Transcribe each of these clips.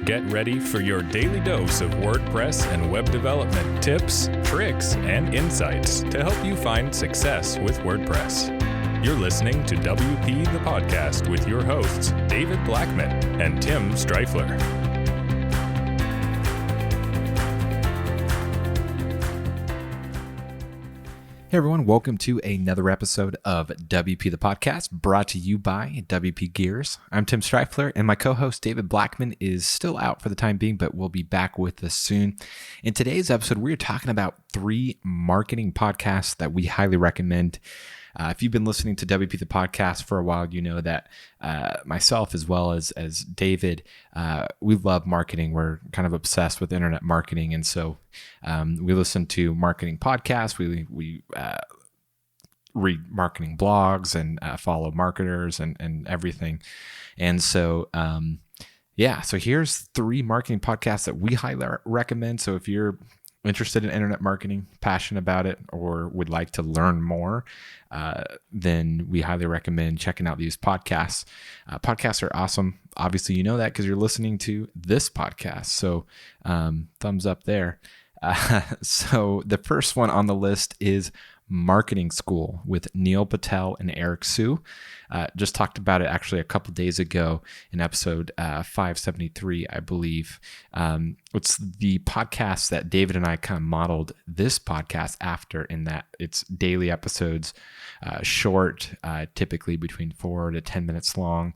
Get ready for your daily dose of WordPress and web development tips, tricks, and insights to help you find success with WordPress. You're listening to WP the Podcast with your hosts, David Blackman and Tim Streifler. Hey everyone, welcome to another episode of WP the Podcast, brought to you by WP Gears. I'm Tim Streifler, and my co-host David Blackman is still out for the time being, but will be back with us soon. In today's episode, we're talking about 3 marketing podcasts that we highly recommend. If you've been listening to WP the Podcast for a while, you know that myself as well as David, we love marketing. We're kind of obsessed with internet marketing. And so we listen to marketing podcasts. We read marketing blogs and follow marketers and everything. And so, so here's 3 marketing podcasts that we highly recommend. So if you're interested in internet marketing, passionate about it, or would like to learn more, then we highly recommend checking out these podcasts. Podcasts are awesome. Obviously, you know that because you're listening to this podcast. So thumbs up there. So the first one on the list is Marketing School with Neil Patel and Eric Siu. Just talked about it actually a couple days ago in episode 573, I believe. It's the podcast that David and I kind of modeled this podcast after, in that it's daily episodes, short, typically between 4 to 10 minutes long,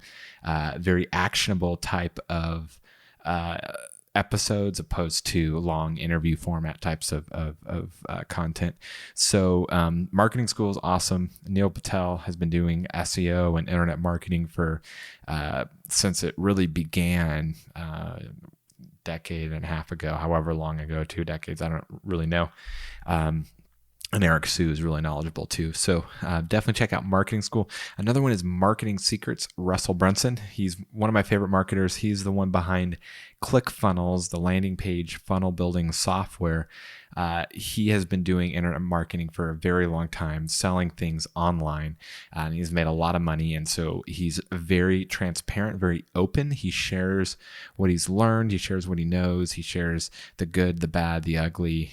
very actionable type of episodes opposed to long interview format types of content. So Marketing School is awesome. Neil Patel has been doing SEO and internet marketing for since it really began decade and a half ago, however long ago, 2 decades, I don't really know. And Eric Siu is really knowledgeable too. So definitely check out Marketing School. Another one is Marketing Secrets, Russell Brunson. He's one of my favorite marketers. He's the one behind ClickFunnels, the landing page funnel building software. He has been doing internet marketing for a very long time, selling things online, and he's made a lot of money. And so he's very transparent, very open. He shares what he's learned. He shares what he knows. He shares the good, the bad, the ugly,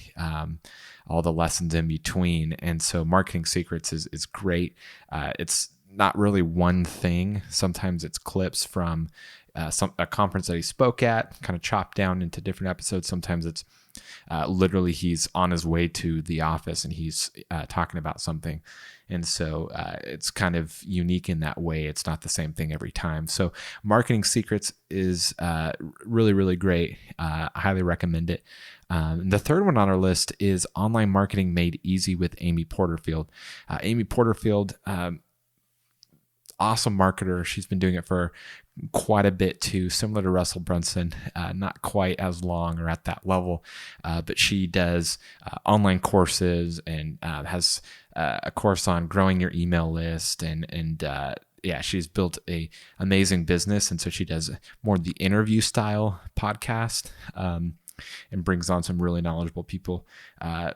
all the lessons in between. And so Marketing Secrets is great. It's not really one thing. Sometimes it's clips from a conference that he spoke at, kind of chopped down into different episodes. Sometimes it's literally he's on his way to the office and he's talking about something. And so it's kind of unique in that way. It's not the same thing every time. So Marketing Secrets is really, really great. I highly recommend it. The third one on our list is Online Marketing Made Easy with Amy Porterfield. Amy Porterfield, awesome marketer. She's been doing it for quite a bit too, similar to Russell Brunson, not quite as long or at that level, but she does online courses and has a course on growing your email list and she's built a amazing business. And so she does more the interview style podcast, and brings on some really knowledgeable people.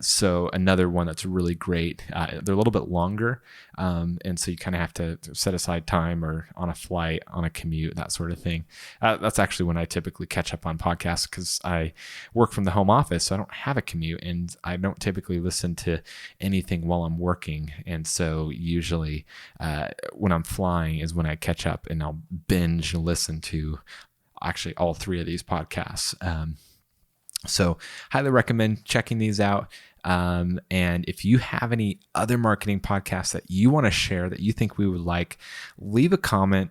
So another one that's really great. They're a little bit longer, and so you kind of have to set aside time or on a flight, on a commute, that sort of thing. That's actually when I typically catch up on podcasts because I work from the home office, so I don't have a commute, and I don't typically listen to anything while I'm working. And so usually when I'm flying is when I catch up and I'll binge and listen to actually all 3 of these podcasts. So highly recommend checking these out. And if you have any other marketing podcasts that you want to share that you think we would like, leave a comment.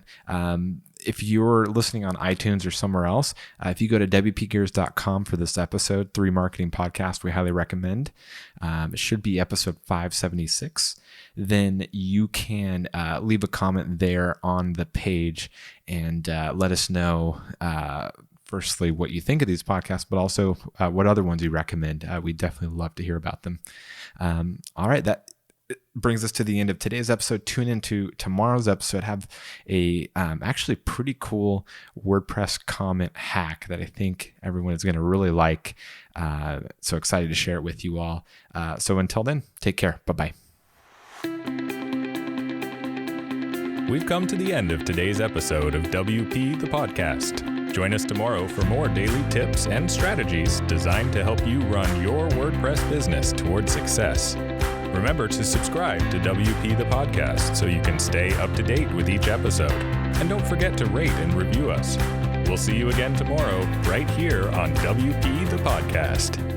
If you're listening on iTunes or somewhere else, if you go to WPGears.com for this episode, 3 marketing podcast, we highly recommend. It should be episode 576. Then you can leave a comment there on the page and let us know firstly, what you think of these podcasts, but also what other ones you recommend. We'd definitely love to hear about them. All right, that brings us to the end of today's episode. Tune into tomorrow's episode. Have a actually pretty cool WordPress comment hack that I think everyone is going to really like. So excited to share it with you all. So until then, take care. Bye-bye. We've come to the end of today's episode of WP the Podcast. Join us tomorrow for more daily tips and strategies designed to help you run your WordPress business toward success. Remember to subscribe to WP the Podcast so you can stay up to date with each episode. And don't forget to rate and review us. We'll see you again tomorrow right here on WP the Podcast.